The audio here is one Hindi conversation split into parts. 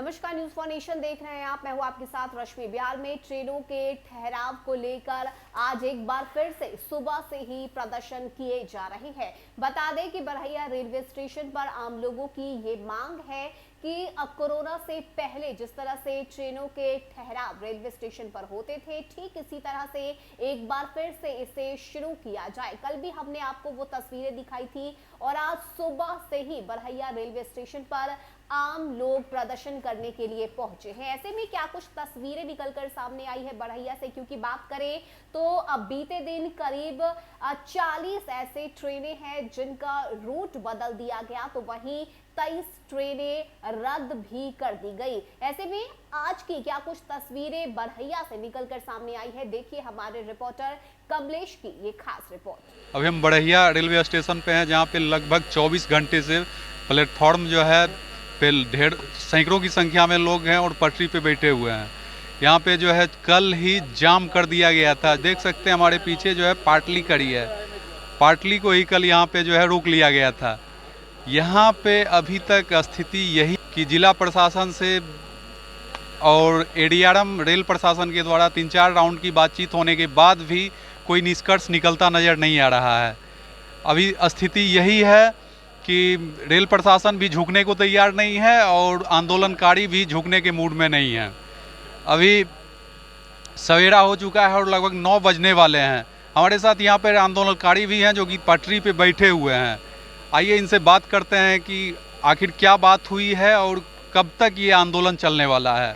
नमस्कार, न्यूज फॉर नेशन देख रहे हैं आप। मैं हूं आपके साथ रश्मि। बिहार में ट्रेनों के ठहराव को लेकर आज एक बार फिर से सुबह से ही प्रदर्शन किए जा रहे हैं। बता दें कि बरहैया रेलवे स्टेशन पर आम लोगों की ये मांग है कि कोरोना से पहले जिस तरह से ट्रेनों के ठहराव रेलवे स्टेशन पर होते थे, ठीक इसी तरह से एक बार फिर से इसे शुरू किया जाए। कल भी हमने आपको वो तस्वीरें दिखाई थी और आज सुबह से ही बरहैया रेलवे स्टेशन पर आम लोग प्रदर्शन करने के लिए पहुंचे हैं। ऐसे में क्या कुछ तस्वीरें निकलकर सामने आई है बरहैया से, क्योंकि बात करें तो अब बीते दिन करीब 40 ऐसे ट्रेनें हैं जिनका रूट बदल दिया गया, तो वहीं 23 ट्रेनें रद्द भी कर दी गई। ऐसे में आज की क्या कुछ तस्वीरें बरहैया से निकलकर सामने आई है, देखिए हमारे रिपोर्टर कमलेश की ये खास रिपोर्ट। अभी हम बरहैया रेलवे स्टेशन पे हैं, जहाँ पे लगभग 24 घंटे से प्लेटफॉर्म जो है पे ढेर सैकड़ों की संख्या में लोग हैं और पटरी पे बैठे हुए हैं। यहाँ पे जो है कल ही जाम कर दिया गया था। देख सकते हैं हमारे पीछे जो है पाटली खड़ी है, पाटली को ही कल यहाँ पे जो है रोक लिया गया था। यहाँ पे अभी तक स्थिति यही कि जिला प्रशासन से और एडीआरएम रेल प्रशासन के द्वारा 3-4 राउंड की बातचीत होने के बाद भी कोई निष्कर्ष निकलता नज़र नहीं आ रहा है। अभी स्थिति यही है कि रेल प्रशासन भी झुकने को तैयार नहीं है और आंदोलनकारी भी झुकने के मूड में नहीं है। अभी सवेरा हो चुका है और लगभग 9 बजने वाले हैं। हमारे साथ यहाँ पर आंदोलनकारी भी हैं जो कि पटरी पे बैठे हुए हैं। आइए इनसे बात करते हैं कि आखिर क्या बात हुई है और कब तक ये आंदोलन चलने वाला है।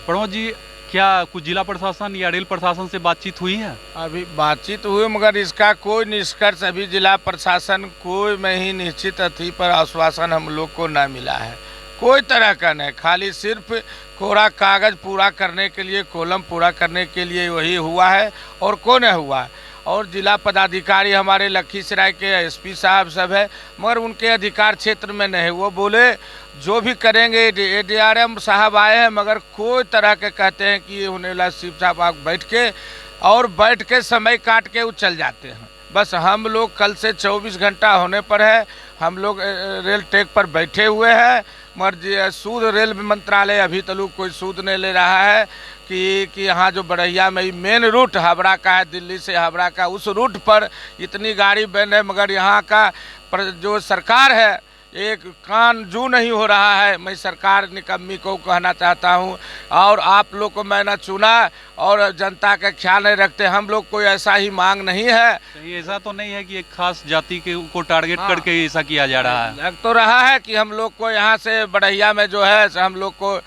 प्रमोद जी, क्या कुछ जिला प्रशासन या रेल प्रशासन से बातचीत हुई है? अभी बातचीत हुई, मगर इसका कोई निष्कर्ष अभी जिला प्रशासन कोई में ही निश्चित अति पर आश्वासन हम लोग को ना मिला है। कोई तरह का नहीं, खाली सिर्फ कोरा कागज पूरा करने के लिए, कॉलम पूरा करने के लिए वही हुआ है और को नहीं हुआ है। और जिला पदाधिकारी हमारे लखीसराय के एसपी साहब सब है, मगर उनके अधिकार क्षेत्र में नहीं। वो बोले जो भी करेंगे, एडीआरएम साहब आए हैं, मगर कोई तरह के कहते हैं कि ये होने वाला शिव साहब आप बैठ के समय काट के वो चल जाते हैं। बस हम लोग कल से 24 घंटा होने पर है, हम लोग रेल ट्रैक पर बैठे हुए हैं, मगर सूद रेल मंत्रालय अभी तक कोई सूद नहीं ले रहा है कि यहाँ जो बरहैया में मेन रूट हावड़ा का है, दिल्ली से हावड़ा का, उस रूट पर इतनी गाड़ी बंद है, मगर यहाँ का जो सरकार है एक कान जू नहीं हो रहा है। मैं सरकार निकम्मी को कहना चाहता हूँ, और आप लोग को मैंने चुना और जनता का ख्याल नहीं रखते। हम लोग कोई ऐसा ही मांग नहीं है। कहीं ऐसा तो नहीं है कि एक खास जाति को टारगेट करके ऐसा किया जा रहा है? लग तो रहा है कि हम लोग को यहाँ से बरहैया में जो है हम लोग को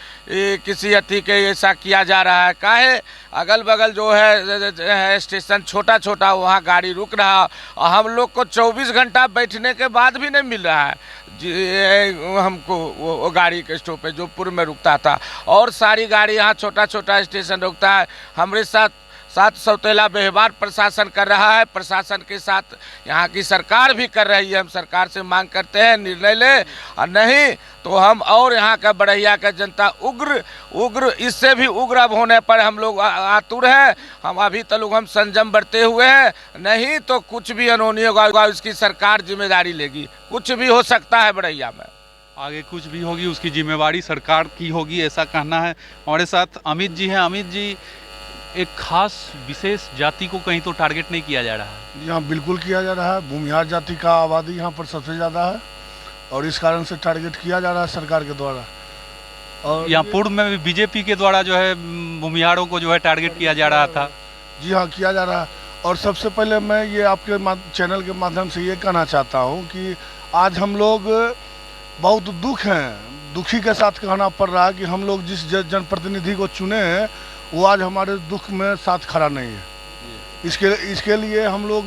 किसी अति के ऐसा किया जा रहा है। काहे अगल बगल जो है स्टेशन छोटा छोटा, वहाँ गाड़ी रुक रहा और हम लोग को 24 घंटा बैठने के बाद भी नहीं मिल रहा है हमको वो गाड़ी के स्टॉपेज जो पूर्व में रुकता था, और सारी गाड़ी यहाँ छोटा छोटा स्टेशन रुकता है। हमारे साथ सौतेला व्यवहार प्रशासन कर रहा है, प्रशासन के साथ यहाँ की सरकार भी कर रही है। हम सरकार से मांग करते हैं निर्णय ले, और नहीं तो हम और यहाँ का बरहैया का जनता उग्र इससे भी उग्र अब होने पर हम लोग आतुर हैं। हम अभी तक हम संयम बरते हुए हैं, नहीं तो कुछ भी अनहोनी होगा इसकी सरकार जिम्मेदारी लेगी। कुछ भी हो सकता है बरहैया में, आगे कुछ भी होगी उसकी जिम्मेवारी सरकार की होगी, ऐसा कहना है। हमारे साथ अमित जी हैं। अमित जी, एक खास विशेष जाति को कहीं तो टारगेट नहीं किया जा रहा है? यहाँ बिल्कुल किया जा रहा है। भूमिहार जाति का आबादी यहाँ पर सबसे ज़्यादा है और इस कारण से टारगेट किया जा रहा है सरकार के द्वारा। और यहाँ पूर्व में भी बीजेपी के द्वारा जो है भूमिहारों को जो है टारगेट किया जा रहा था। जी हाँ, किया जा रहा है। और सबसे पहले मैं ये आपके चैनल के माध्यम से ये कहना चाहता हूँ कि आज हम लोग बहुत दुखी के साथ कहना पड़ रहा है कि हम लोग जिस जनप्रतिनिधि को चुने हैं वो आज हमारे दुख में साथ खड़ा नहीं है। इसके लिए हम लोग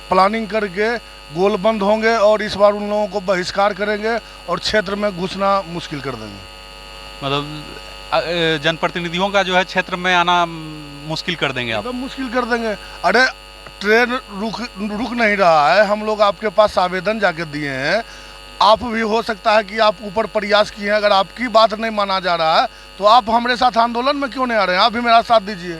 प्लानिंग करके गोलबंद होंगे और इस बार उन लोगों को बहिष्कार करेंगे और क्षेत्र में घुसना मुश्किल कर देंगे। मतलब जनप्रतिनिधियों का जो है क्षेत्र में आना मुश्किल कर देंगे आप? मुश्किल कर देंगे। अरे ट्रेन रुक नहीं रहा है, हम लोग आपके पास आवेदन जाके दिए हैं। आप भी हो सकता है कि आप ऊपर प्रयास किए हैं, अगर आपकी बात नहीं माना जा रहा है तो आप हमारे साथ आंदोलन में क्यों नहीं आ रहे हैं? आप भी मेरा साथ दीजिए।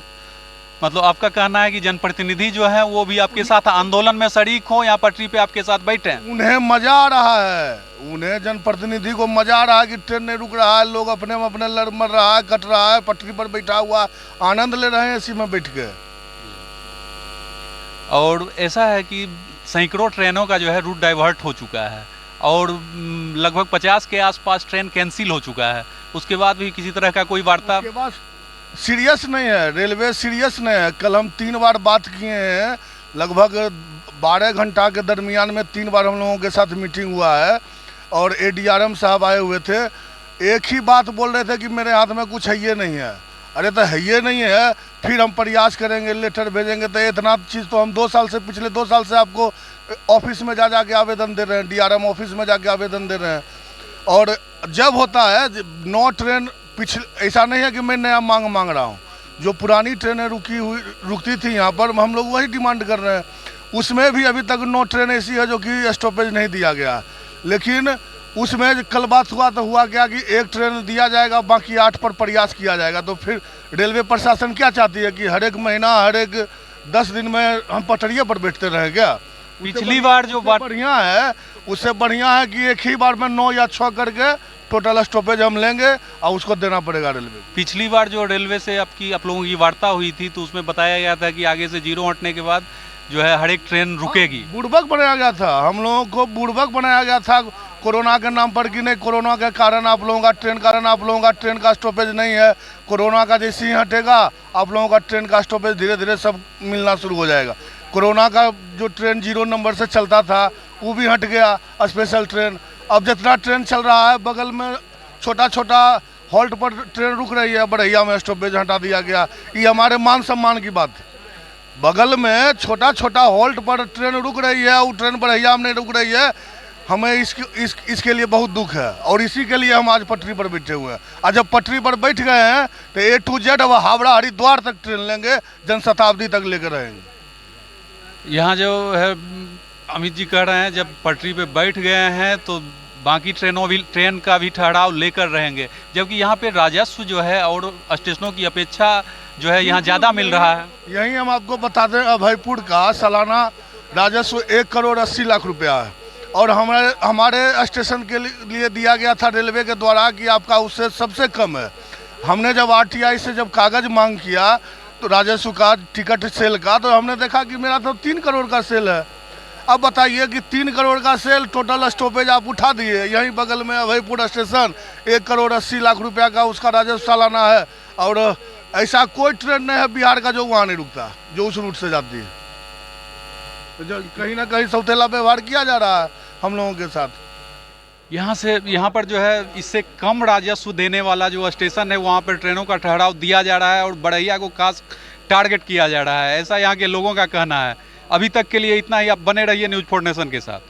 मतलब आपका कहना है कि जनप्रतिनिधि जो है वो भी आपके साथ आंदोलन में शरीक हो या पटरी पे आपके साथ बैठे हैं? उन्हें मजा आ रहा है, उन्हें जनप्रतिनिधि को मजा आ रहा है कि ट्रेन नहीं रुक रहा है, लोग अपने में अपने लड़ मर रहा है, कट रहा है, पटरी पर बैठा हुआ आनंद ले रहे हैं इसी में बैठ के। और ऐसा है कि सैकड़ों ट्रेनों का जो है रूट डाइवर्ट हो चुका है और लगभग 50 के आसपास ट्रेन कैंसिल हो चुका है, उसके बाद भी किसी तरह का कोई वार्ता? उसके बाद सीरियस नहीं है, रेलवे सीरियस नहीं है। कल हम 3 बार बात किए हैं, लगभग 12 घंटा के दरमियान में 3 बार हम लोगों के साथ मीटिंग हुआ है और ADRM साहब आए हुए थे। एक ही बात बोल रहे थे कि मेरे हाथ में कुछ है ये नहीं है। अरे तो है ये नहीं है, फिर हम प्रयास करेंगे, लेटर भेजेंगे। तो इतना चीज़ तो हम 2 साल से, पिछले 2 साल से आपको ऑफिस में जा के आवेदन दे रहे हैं, DRM ऑफिस में जाके आवेदन दे रहे हैं। और जब होता है 9 ट्रेन पिछले, ऐसा नहीं है कि मैं नया मांग रहा हूँ, जो पुरानी ट्रेनें रुकती थी यहाँ पर, हम लोग वही डिमांड कर रहे हैं। उसमें भी अभी तक 9 ट्रेन ऐसी है जो कि स्टॉपेज नहीं दिया गया। लेकिन उसमें कल बात हुआ तो हुआ क्या कि 1 ट्रेन दिया जाएगा, बाकी 8 पर प्रयास किया जाएगा। तो फिर रेलवे प्रशासन क्या चाहती है कि हर एक महीना, हर एक 10 दिन में हम पटरिया पर बैठते रहें क्या? पिछली बार जो बात बढ़िया है, उससे बढ़िया है कि एक ही बार में 9 या 6 करके टोटल स्टॉपेज हम लेंगे और उसको देना पड़ेगा रेलवे। पिछली बार जो रेलवे से आप लोगों की वार्ता हुई थी तो उसमें बताया गया था कि आगे से 0 हटने के बाद जो है हर एक ट्रेन रुकेगी। बुड़बक बनाया गया था, हम लोगों को बुड़बक बनाया गया था कोरोना के नाम पर कि नहीं, कोरोना के कारण आप लोगों का ट्रेन का स्टॉपेज नहीं है। कोरोना का जैसे ही हटेगा आप लोगों का ट्रेन का स्टॉपेज धीरे धीरे सब मिलना शुरू हो जाएगा। कोरोना का जो ट्रेन 0 नंबर से चलता था वो भी हट गया, स्पेशल ट्रेन। अब जितना ट्रेन चल रहा है, बगल में छोटा छोटा हॉल्ट पर ट्रेन रुक रही है, बड़हिया में स्टॉपेज हटा दिया गया। ये हमारे मान सम्मान की बात है। बगल में छोटा छोटा हॉल्ट पर ट्रेन रुक रही है, वो ट्रेन बड़हिया में नहीं रुक रही है। हमें इसके लिए बहुत दुख है और इसी के लिए हम आज पटरी पर बैठे हुए हैं। आज जब पटरी पर बैठ गए हैं तो A to Z अब हावड़ा हरिद्वार तक ट्रेन लेंगे, जनशताब्दी तक लेकर रहेंगे। यहाँ जो है अमित जी कह रहे हैं जब पटरी पे बैठ गए हैं तो बाकी ट्रेन का भी ठहराव लेकर रहेंगे, जबकि यहाँ पे राजस्व जो है और स्टेशनों की अपेक्षा जो है यहाँ ज़्यादा मिल रहा है। यही हम आपको बता दें, अभयपुर का सालाना राजस्व 1 करोड़ 80 लाख रुपया है और हमारे स्टेशन के लिए दिया गया था रेलवे के द्वारा कि आपका उससे सबसे कम है। हमने जब RTI से जब कागज़ मांग किया तो राजस्व का, टिकट सेल का, तो हमने देखा कि मेरा तो 3 करोड़ का सेल है। अब बताइए कि 3 करोड़ का सेल, टोटल स्टॉपेज आप उठा दिए। यहीं बगल में अभयपुर स्टेशन 1 करोड़ 80 लाख रुपया का उसका राजस्व सालाना है और ऐसा कोई ट्रेन नहीं है बिहार का जो वहाँ नहीं रुकता, जो उस रूट से जाती है। तो जो कहीं ना कहीं सौतेला व्यवहार किया जा रहा है हम लोगों के साथ। यहाँ पर जो है इससे कम राजस्व देने वाला जो स्टेशन है वहाँ पर ट्रेनों का ठहराव दिया जा रहा है और बड़हिया को खास टारगेट किया जा रहा है, ऐसा यहाँ के लोगों का कहना है। अभी तक के लिए इतना ही, आप बने रहिए न्यूज़ 4 नेशन के साथ।